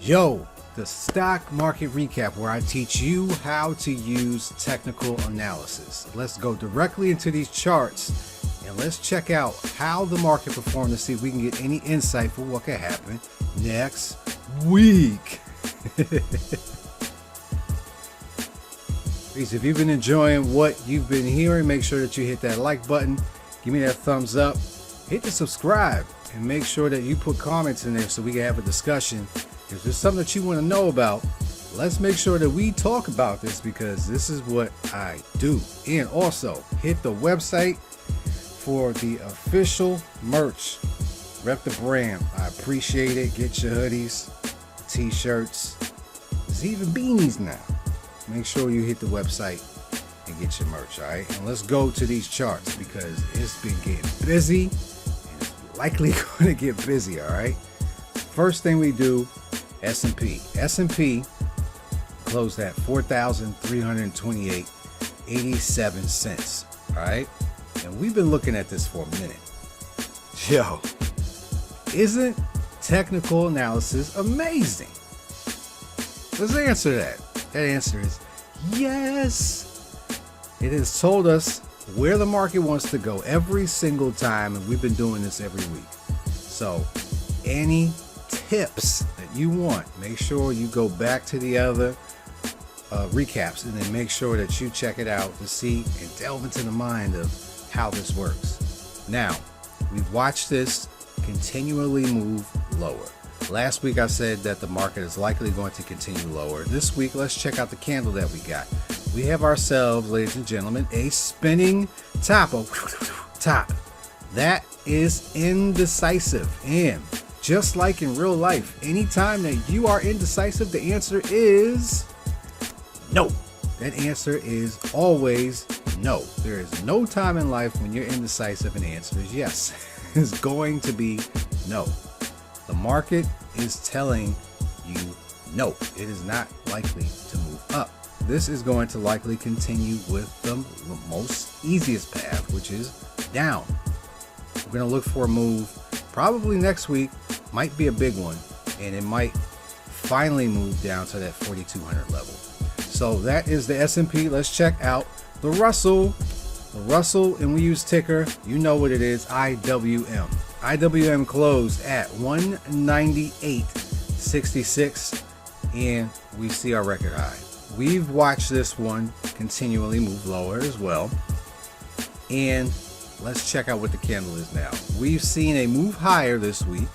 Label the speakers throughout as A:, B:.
A: Yo, the stock market recap where I teach you how to use technical analysis. Let's go directly into these charts and let's check out how the market performed to see if we can get any insight for what could happen next week. Please, if you've been enjoying what you've been hearing, make sure that you hit that like button, give me that thumbs up, hit the subscribe, and make sure that you put comments in there so we can have a discussion. If there's something that you want to know about, let's make sure that we talk about this because this is what I do. And also hit the website for the official merch. Rep the brand. I appreciate it. Get your hoodies, t-shirts, there's even beanies now. Make sure you hit the website and get your merch, all right? And let's go to these charts because it's been getting busy and it's likely going to get busy, all right? First thing we do, S&P. S&P closed at 4,328.87 cents, all right? And we've been looking at this for a minute. Yo, isn't technical analysis amazing? Let's answer that. That answer is yes. It has told us where the market wants to go every single time, and we've been doing this every week. So any tips that you want, make sure you go back to the other recaps and then make sure that you check it out to see and delve into the mind of how this works. Now, we've watched this continually move lower. Last week I said that the market is likely going to continue lower. This week, let's check out the candle that we got. We have ourselves, ladies and gentlemen, a spinning top. Top. That is indecisive. And just like in real life, anytime that you are indecisive, the answer is no. That answer is always no. There is no time in life when you're indecisive and the answer is yes. It's going to be no. The market is telling you no. It is not likely to move up. This is going to likely continue with the most easiest path, which is down. We're going to look for a move probably next week. Might be a big one, and it might finally move down to that 4,200 level. So that is the S&P. Let's check out the Russell. The Russell, and we use ticker, you know what it is, IWM. IWM closed at 198.66, and we see our record high. We've watched this one continually move lower as well. And let's check out what the candle is now. We've seen a move higher this week,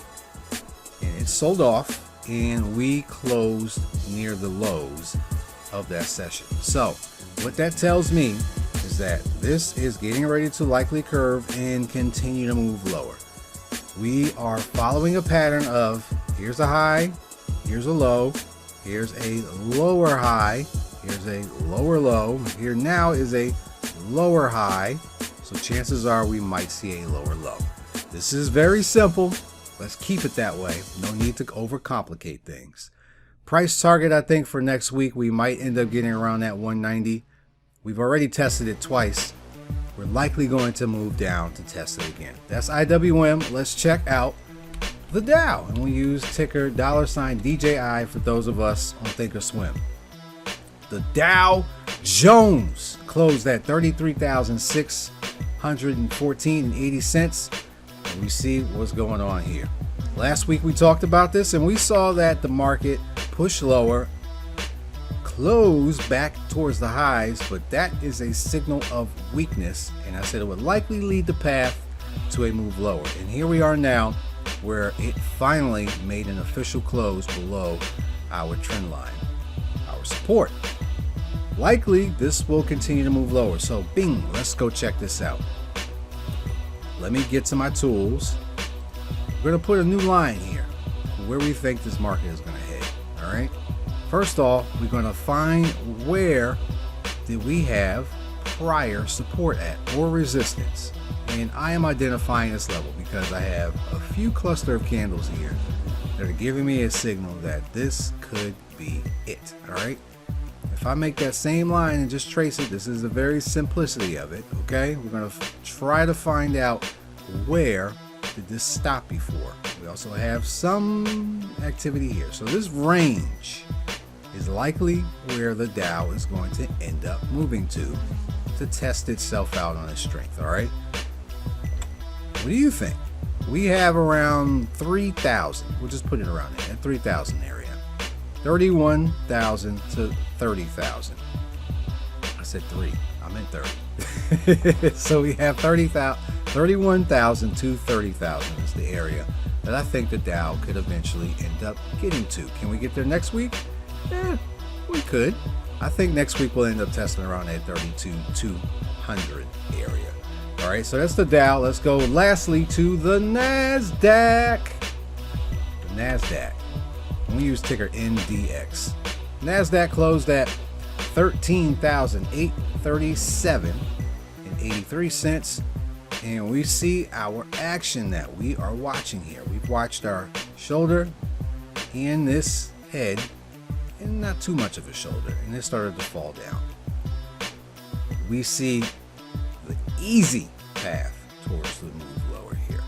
A: and it sold off, and we closed near the lows of that session. So what that tells me is that this is getting ready to likely curve and continue to move lower. We are following a pattern of here's a high, here's a low, here's a lower high, here's a lower low, here now is a lower high, so chances are we might see a lower low. This is very simple. Let's keep it that way. No need to overcomplicate things. Price target, I think for next week, we might end up getting around that 190. We've already tested it twice. We're likely going to move down to test it again. That's IWM. Let's check out the Dow. And we use ticker $DJI for those of us on Thinkorswim. The Dow Jones closed at 33,614.80 cents. And we see what's going on here. Last week we talked about this and we saw that the market pushed lower, close back towards the highs, but that is a signal of weakness, and I said it would likely lead the path to a move lower. And here we are now where it finally made an official close below our trend line, our support. Likely this will continue to move lower, so bing, let's go check this out. Let me get to my tools. We're going to put a new line here where we think this market is going to head. All right. First off, we're going to find where did we have prior support at or resistance. And I am identifying this level because I have a few cluster of candles here that are giving me a signal that this could be it. All right. If I make that same line and just trace it, this is the very simplicity of it. Okay. We're going to try to find out where did this stop before? We also have some activity here. So this range is likely where the Dow is going to end up moving to test itself out on its strength. All right. What do you think? We have around 3,000. We'll just put it around there, at 3,000 area. 31,000 to 30,000. I said 3. I meant 30. So we have 31,000 to 30,000 is the area that I think the Dow could eventually end up getting to. Can we get there next week? We could. I think next week we'll end up testing around that 32,200 area. All right, so that's the Dow. Let's go lastly to the Nasdaq. The Nasdaq. We use ticker NDX. Nasdaq closed at 13,837.83 cents. And we see our action that we are watching here. We've watched our shoulder and this head, and not too much of a shoulder, and it started to fall down. We see the easy path towards the move lower here.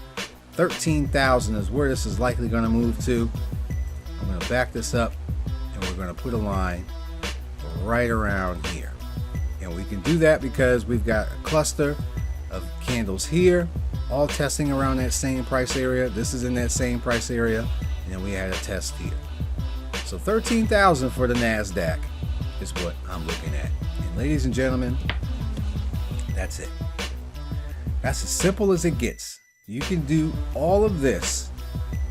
A: 13,000 is where this is likely going to move to. I'm going to back this up, and we're going to put a line right around here. And we can do that because we've got a cluster of candles here, all testing around that same price area. This is in that same price area, and then we had a test here. So 13,000 for the Nasdaq is what I'm looking at. And ladies and gentlemen, that's it. That's as simple as it gets. You can do all of this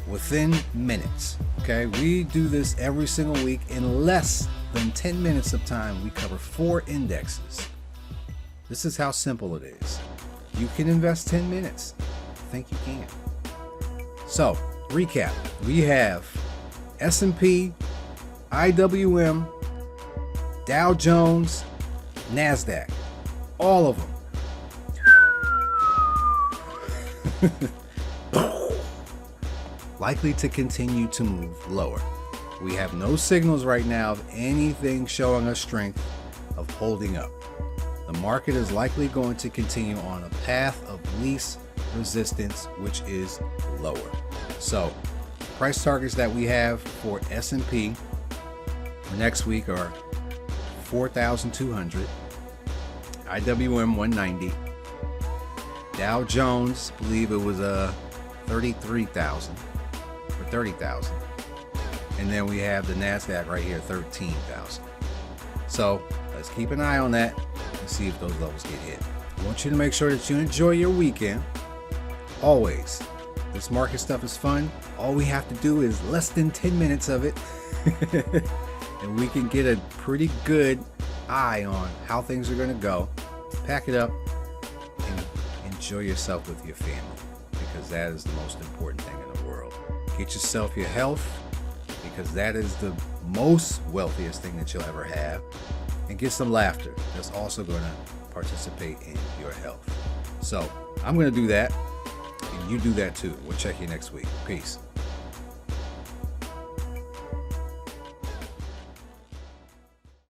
A: within minutes. Okay, we do this every single week in less than 10 minutes of time. We cover 4 indexes. This is how simple it is. You can invest 10 minutes. I think you can. So, recap. We have S&P, IWM, Dow Jones, Nasdaq. All of them. Likely to continue to move lower. We have no signals right now of anything showing us strength of holding up. The market is likely going to continue on a path of least resistance, which is lower. So, price targets that we have for S&P for next week are 4,200, IWM 190, Dow Jones, I believe it was 33,000 or 30,000, and then we have the Nasdaq right here, 13,000. So let's keep an eye on that and see if those levels get hit. I want you to make sure that you enjoy your weekend. Always, this market stuff is fun. All we have to do is less than 10 minutes of it, and we can get a pretty good eye on how things are going to go. Pack it up and enjoy yourself with your family, because that is the most important thing in the world. Get yourself your health, because that is the most wealthiest thing that you'll ever have. And get some laughter. That's also going to participate in your health. So I'm going to do that, and you do that too. We'll check you next week. Peace.